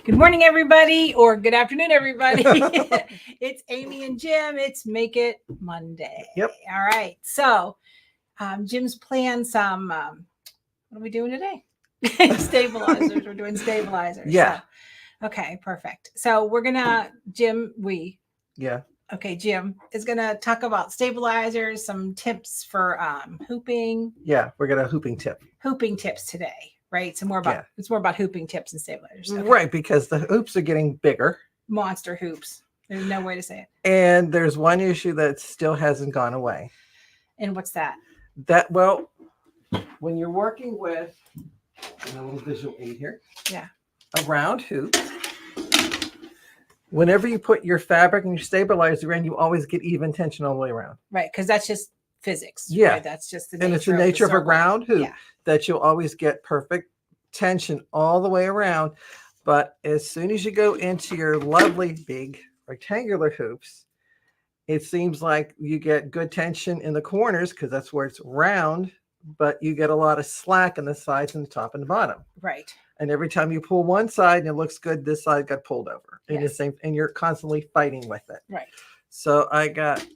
Good morning, everybody, or good afternoon, everybody. It's Amy and Jim. It's Make It Monday. Yep. All right. So, Jim's planned some. What are we doing today? Stabilizers. We're doing stabilizers. Yeah. So, okay. Perfect. So we're gonna Jim. Yeah. Okay. Jim is gonna talk about stabilizers, some tips for hooping. Yeah. We're gonna hooping tip. Hooping tips today. Right. So more about it's more about hooping tips and stabilizers. Okay. Right, because the hoops are getting bigger. Monster hoops. There's no way to say it. And there's one issue that still hasn't gone away. And what's that? When you're working with a little visual aid here. Yeah. A round hoop. Whenever you put your fabric and your stabilizer in, you always get even tension all the way around. Right, because that's just physics. Yeah. Right? That's just the nature. And it's the nature of a round hoop that you'll always get perfect tension all the way around. But as soon as you go into your lovely big rectangular hoops, it seems like you get good tension in the corners because that's where it's round, but you get a lot of slack in the sides and the top and the bottom. Right. And every time you pull one side and it looks good, this side got pulled over. Yes. And the same, and you're constantly fighting with it. Right. So I got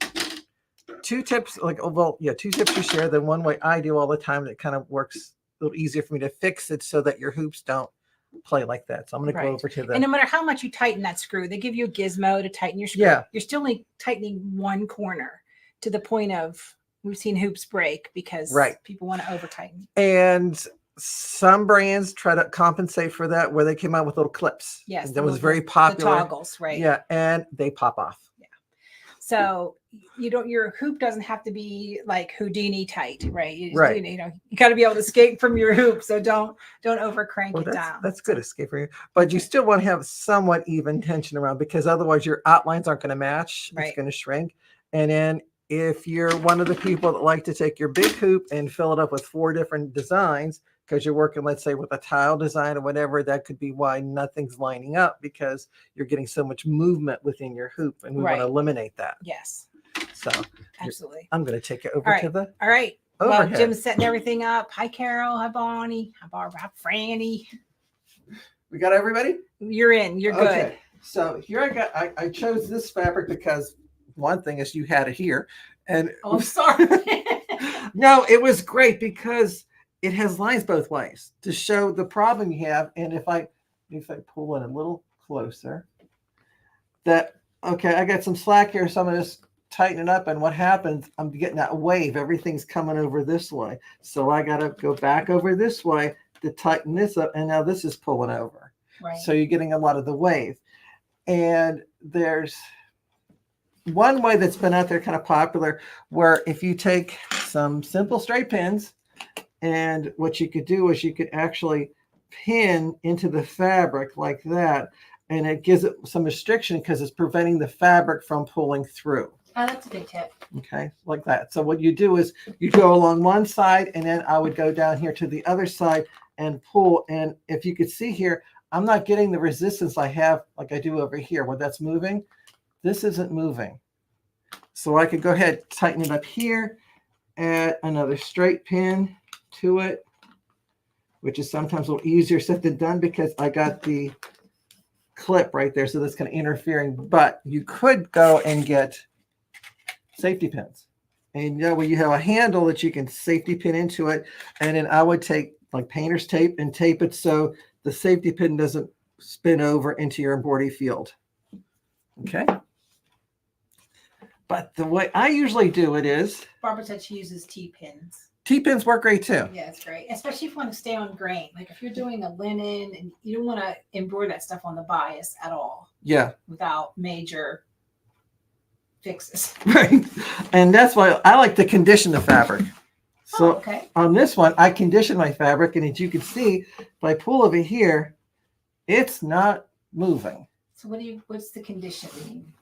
two tips, two tips to share. The one way I do all the time that kind of works a little easier for me to fix it so that your hoops don't play like that. So I'm going to go over to the. And no matter how much you tighten that screw, they give you a gizmo to tighten your screw. Yeah. You're still only tightening one corner to the point of we've seen hoops break because people want to over tighten. And some brands try to compensate for that where they came out with little clips. Yes. That was very popular. The toggles, right? Yeah. And they pop off. Yeah. So your hoop doesn't have to be like Houdini tight, right? You got to be able to escape from your hoop. So don't over crank it down. That's good escape for you, but you still want to have somewhat even tension around because otherwise your outlines aren't going to match. Right. It's going to shrink. And then if you're one of the people that like to take your big hoop and fill it up with 4 different designs, because you're working, let's say, with a tile design or whatever, that could be why nothing's lining up because you're getting so much movement within your hoop, and we want to eliminate that. Yes. So absolutely. I'm going to take it over to the overhead. Well, Jim's setting everything up. Hi, Carol. Hi, Bonnie. Hi, Barbara. Hi, Franny. We got everybody? You're in. You're good. So here I chose this fabric because one thing is you had it here. And I'm sorry. No, it was great because it has lines both ways to show the problem you have. And if I pull it a little closer, I got some slack here. So I'm going to just tighten it up. And what happens, I'm getting that wave. Everything's coming over this way. So I got to go back over this way to tighten this up. And now this is pulling over. Right. So you're getting a lot of the wave. And there's one way that's been out there kind of popular where if you take some simple straight pins, and what you could do is you could actually pin into the fabric like that, and it gives it some restriction because it's preventing the fabric from pulling through. Oh, that's a good tip. Okay, like that. So what you do is you go along one side, and then I would go down here to the other side and pull. And if you could see here, I'm not getting the resistance I have like I do over here where that's moving. This isn't moving. So I could go ahead, tighten it up here, add another straight pin to it, which is sometimes a little easier said than done because I got the clip right there, so that's kind of interfering. But you could go and get safety pins, and where you have a handle that you can safety pin into it, and then I would take like painter's tape and tape it so the safety pin doesn't spin over into your embroidery field. Okay. But the way I usually do it is Barbara said she uses T-pins. T-pins work great too. Yeah, it's great. Especially if you want to stay on grain. Like if you're doing a linen and you don't want to embroider that stuff on the bias at all. Yeah. Without major fixes. Right. And that's why I like to condition the fabric. So on this one, I condition my fabric. And as you can see, if I pull over here, it's not moving. So what's the conditioning?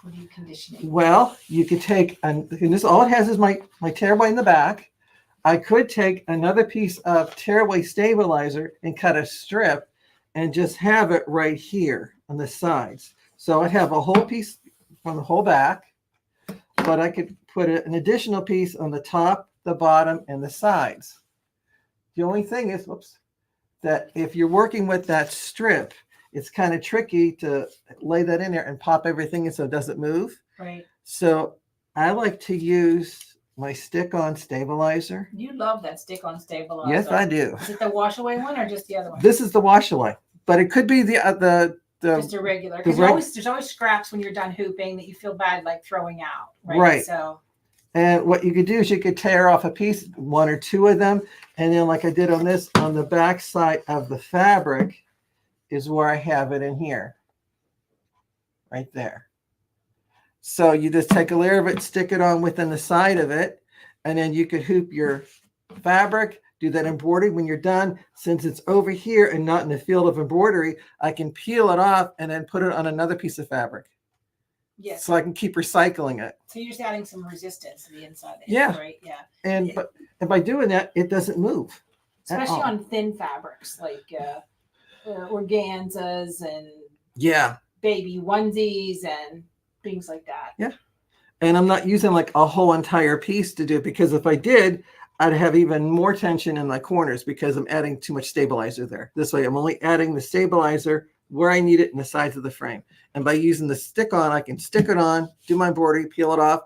What are you conditioning? Well, you could take, and this all it has is my tearaway in the back. I could take another piece of tearaway stabilizer and cut a strip and just have it right here on the sides. So I have a whole piece on the whole back, but I could put an additional piece on the top, the bottom, and the sides. The only thing is, that if you're working with that strip, it's kind of tricky to lay that in there and pop everything in so it doesn't move. Right. So I like to use my stick-on stabilizer. You love that stick-on stabilizer. Yes, I do. Is it the wash-away one or just the other one? This is the wash-away, but it could be the just a regular. Because there's always scraps when you're done hooping that you feel bad like throwing out. Right. Right. So. And what you could do is you could tear off a piece, 1 or 2 of them, and then like I did on this, on the back side of the fabric is where I have it in here, right there. So you just take a layer of it, stick it on within the side of it, and then you could hoop your fabric, do that embroidery. When you're done, since it's over here and not in the field of embroidery, I can peel it off and then put it on another piece of fabric. Yes. So I can keep recycling it. So you're just adding some resistance to the inside. Yeah. Right. Yeah. And but by doing that, it doesn't move. Especially on thin fabrics like organzas and baby onesies and things like that. Yeah. And I'm not using like a whole entire piece to do it, because if I did, I'd have even more tension in my corners because I'm adding too much stabilizer there. This way, I'm only adding the stabilizer where I need it in the sides of the frame. And by using the stick-on, I can stick it on, do my embroidery, peel it off,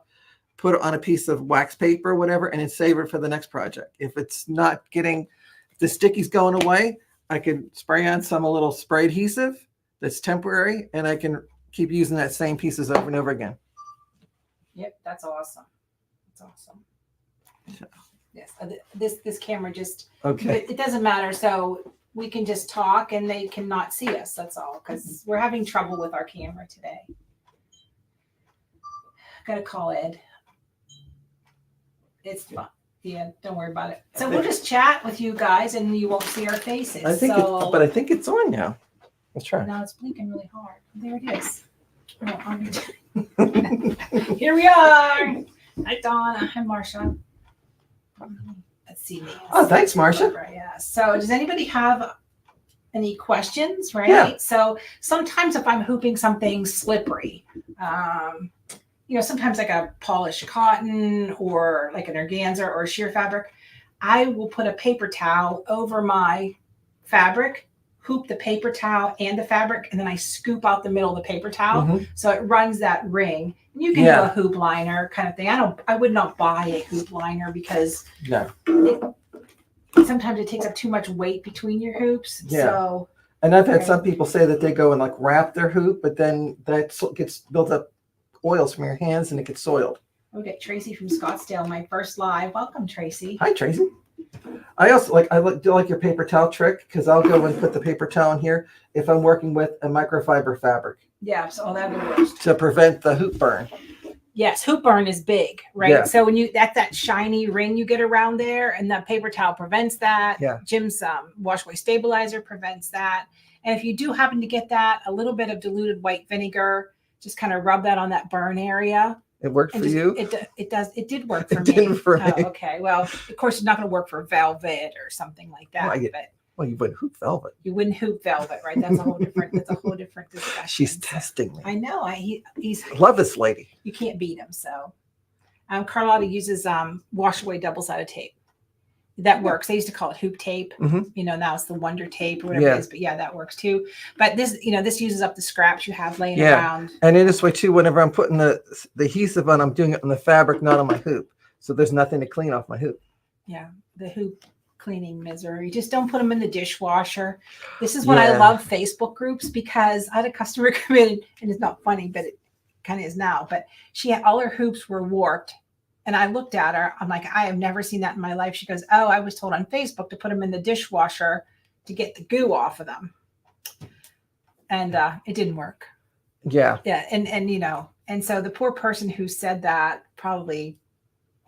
put it on a piece of wax paper or whatever, and then save it for the next project. If it's not getting, if the sticky's going away, I can spray on some little spray adhesive that's temporary, and I can keep using that same pieces over and over again. Yep, that's awesome. That's awesome. So. Yes, this camera just, okay. It doesn't matter. So we can just talk and they cannot see us. That's all, because we're having trouble with our camera today. Gotta call Ed. It's fun. Yeah, don't worry about it. So we'll just chat with you guys and you won't see our faces. I think but I think it's on now. Let's try. Now it's blinking really hard. There it is. Here we are. Hi, Donna. Hi, Marcia. Let's see. Oh, thanks, Marcia. Yeah. So does anybody have any questions? Right. Yeah. So sometimes if I'm hooping something slippery, sometimes like a polished cotton or like an organza or a sheer fabric, I will put a paper towel over my fabric, hoop the paper towel and the fabric, and then I scoop out the middle of the paper towel. So it runs that ring. And you can do a hoop liner kind of thing. I would not buy a hoop liner because sometimes it takes up too much weight between your hoops. Yeah. So, and I've had some people say that they go and like wrap their hoop, but then that gets built up oils from your hands and it gets soiled. Okay, Tracy from Scottsdale, my first live. Welcome, Tracy. Hi, Tracy. I also do like your paper towel trick, because I'll go and put the paper towel in here if I'm working with a microfiber fabric. Yeah, so that would work. To prevent the hoop burn. Yes, hoop burn is big, right? Yeah. So when that shiny ring you get around there, and that paper towel prevents that. Yeah. Jim's washaway stabilizer prevents that. And if you do happen to get that, a little bit of diluted white vinegar, just kind of rub that on that burn area. It worked for you? It does. It did work for me. It didn't for me. Oh, okay. Well, of course, it's not going to work for velvet or something like that. Well, you wouldn't hoop velvet. You wouldn't hoop velvet, right? That's a whole different. That's a whole different discussion. She's testing me. I know. He's. I love this lady. You can't beat him. So, Carlotta uses wash-away double-sided tape. That works. They used to call it hoop tape. Now it's the Wonder Tape or whatever it is. But that works too. But this uses up the scraps you have laying around. And in this way too, whenever I'm putting the adhesive on, I'm doing it on the fabric, not on my hoop. So there's nothing to clean off my hoop. Yeah, the hoop cleaning misery. Just don't put them in the dishwasher. This is when I love Facebook groups, because I had a customer come in, and it's not funny, but it kind of is now. But all her hoops were warped. And I looked at her. I'm like, I have never seen that in my life. She goes, oh, I was told on Facebook to put them in the dishwasher to get the goo off of them. And it didn't work. Yeah. Yeah. And so the poor person who said that probably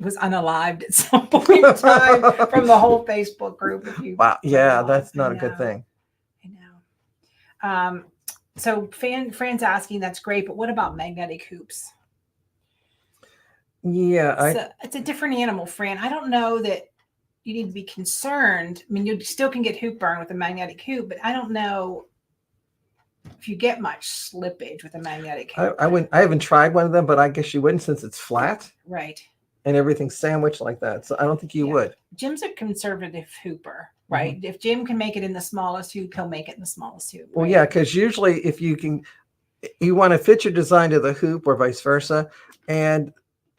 was unalived at some point in time from the whole Facebook group. Wow. Yeah, that's not a good thing. I know. So Fran's asking, that's great, but what about magnetic hoops? Yeah, it's a different animal, Fran. I don't know that you need to be concerned. I mean, you still can get hoop burn with a magnetic hoop, but I don't know if you get much slippage with a magnetic hoop. I haven't tried one of them, but I guess you wouldn't, since it's flat. Right. And everything's sandwiched like that. So I don't think you would. Jim's a conservative hooper. right? If Jim can make it in the smallest hoop, he'll make it in the smallest hoop. Well, right? yeah, because usually if you want to fit your design to the hoop or vice versa. And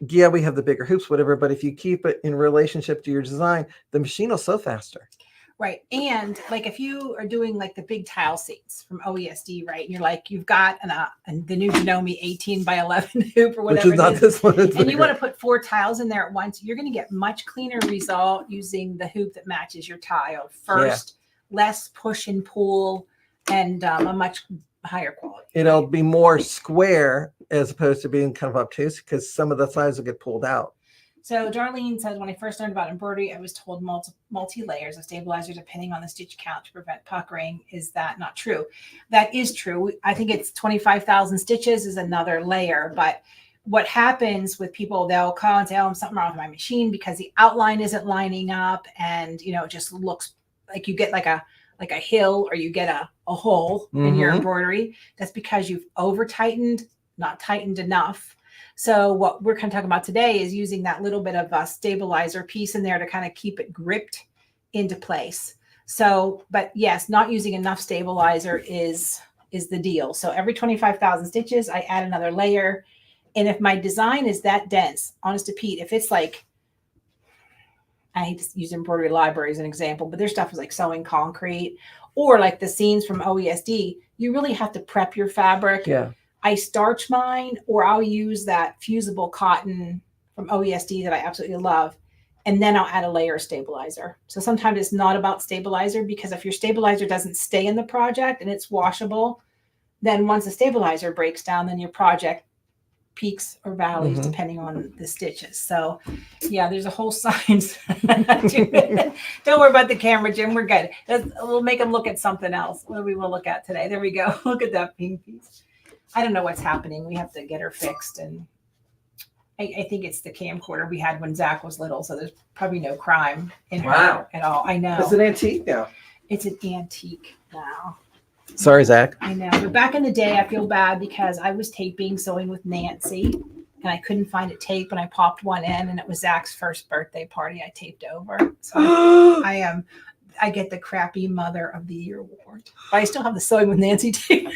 yeah, we have the bigger hoops, whatever, but if you keep it in relationship to your design, the machine will sew faster. Right. And like if you are doing like the big tile seats from OESD, right? And you're like, you've got the new Janome 18 by 11 hoop or whatever. Which is not this one. And you want to put 4 tiles in there at once, you're going to get much cleaner result using the hoop that matches your tile. First, less push and pull and a much higher quality. It'll be more square as opposed to being kind of obtuse because some of the sides will get pulled out. So Darlene says, when I first learned about embroidery, I was told multi-layers of stabilizer depending on the stitch count to prevent puckering. Is that not true? That is true. I think it's 25,000 stitches is another layer. But what happens with people, they'll call and say, oh, something wrong with my machine because the outline isn't lining up. And, you know, it just looks like you get like a hill or you get a hole in your embroidery. That's because you've over tightened, not tightened enough. So what we're kind of talking about today is using that little bit of a stabilizer piece in there to kind of keep it gripped into place. So, but yes, not using enough stabilizer is the deal. So every 25,000 stitches, I add another layer. And if my design is that dense, honest to Pete, if it's like, I hate to use embroidery library as an example, but their stuff is like sewing concrete or like the scenes from OESD, you really have to prep your fabric. Yeah. I starch mine, or I'll use that fusible cotton from OESD that I absolutely love. And then I'll add a layer of stabilizer. So sometimes it's not about stabilizer because if your stabilizer doesn't stay in the project and it's washable, then once the stabilizer breaks down, then your project peaks or valleys depending on the stitches. So yeah, there's a whole science. Don't worry about the camera, Jim. We're good. We'll make them look at something else. What do we will look at today? There we go. Look at that pink piece. I don't know what's happening. We have to get her fixed. And I think it's the camcorder we had when Zach was little. So there's probably no crime in her at all. I know. It's an antique now. It's an antique now. Sorry, Zach. I know. But back in the day, I feel bad because I was sewing with Nancy, and I couldn't find a tape, and I popped one in, and it was Zach's first birthday party I taped over. So I get the crappy Mother of the Year award. But I still have the Sewing with Nancy tape.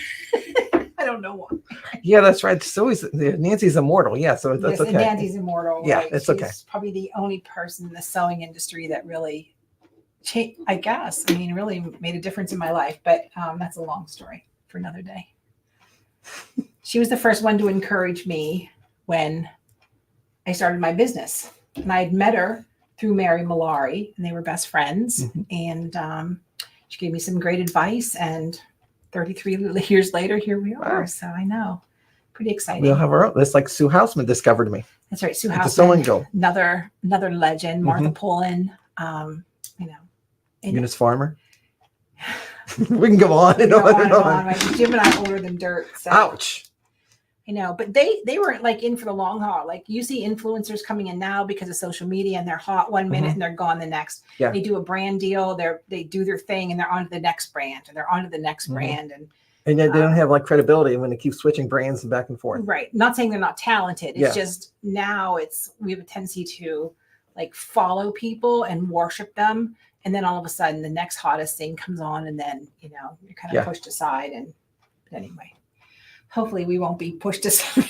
I don't know why. Yeah, that's right. It's always Nancy's immortal. Yeah, so that's okay. Nancy's immortal. Yeah, right? it's She's okay. Probably the only person in the sewing industry that really changed, I guess. I mean, really made a difference in my life. But that's a long story for another day. She was the first one to encourage me when I started my business, and I had met her through Mary Malari, and they were best friends. And she gave me some great advice, and 33 years later, here we are. Wow. So I know, pretty exciting. We'll have our own. That's like Sue Houseman discovered me. That's right, Sue Houseman, the sewing girl. Another legend. Martha Pullen. You know, Eunice Farmer. We can go on and on and on. Right? Jim and I older than dirt. So. Ouch. You know, but they were like in for the long haul. Like you see influencers coming in now because of social media, and they're hot one minute and they're gone the next. Yeah. They do a brand deal, they do their thing, and they're on to the next brand, and they're on to the next brand, and yet they don't have like credibility when they keep switching brands and back and forth. Right. Not saying they're not talented. It's just now we have a tendency to like follow people and worship them, and then all of a sudden the next hottest thing comes on, and then you're kind of pushed aside. And but anyway. Hopefully we won't be pushed aside.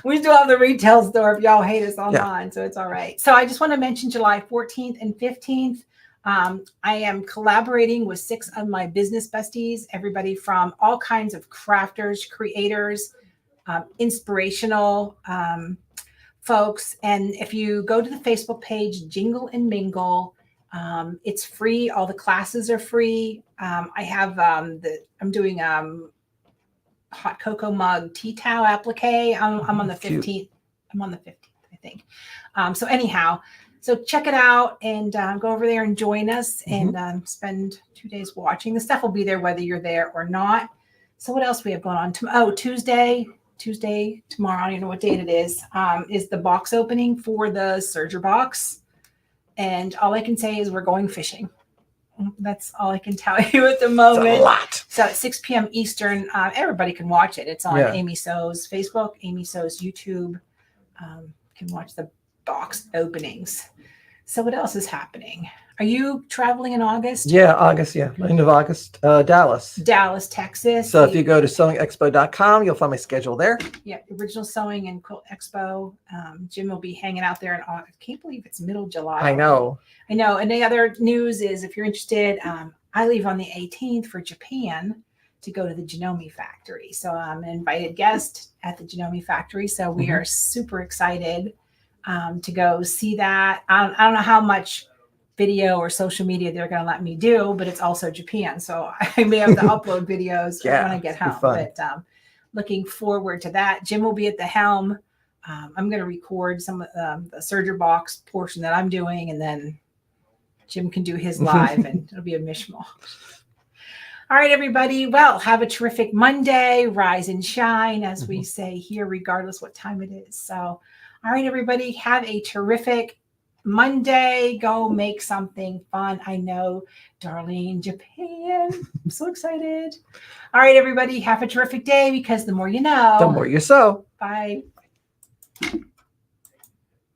We still have the retail store if y'all hate us online, so it's all right. So I just want to mention July 14th and 15th. I am collaborating with 6 of my business besties, everybody from all kinds of crafters, creators, inspirational folks. And if you go to the Facebook page, Jingle and Mingle, it's free. All the classes are free. I have I'm doing hot cocoa mug tea towel applique. I'm on the 15th. Cute. I'm on the 15th, I think. So anyhow, so check it out and go over there and join us and spend 2 days watching. The stuff will be there whether you're there or not. So what else we have going on? Tuesday, tomorrow, I don't even know what date it is the box opening for the Serger box. And all I can say is we're going fishing. That's all I can tell you at the moment. It's a lot. So at 6 p.m. Eastern, everybody can watch it. It's on Amy So's Facebook, Amy So's YouTube. You can watch the box openings. So what else is happening? Are you traveling in August? Yeah, August. Yeah, end of August, Dallas. Dallas, Texas. So if you go to sewingexpo.com, you'll find my schedule there. Yeah, Original Sewing and Quilt Expo. Jim will be hanging out there in August. I can't believe it's middle July. I know. I know. And the other news is if you're interested, I leave on the 18th for Japan to go to the Janome factory. So I'm an invited guest at the Janome factory. So we are super excited to go see that. I don't know how much video or social media they're going to let me do, but it's also Japan. So I may have to upload videos when I get home. But looking forward to that. Jim will be at the helm. I'm going to record some of the Serger box portion that I'm doing, and then Jim can do his live, and it'll be a mishmash. All right, everybody. Well, have a terrific Monday. Rise and shine, as we say here, regardless what time it is. So, all right, everybody, have a terrific Monday. Go make something fun. I know, Darlene, Japan. I'm so excited. All right, everybody, have a terrific day, because the more you know, the more you sew. Bye.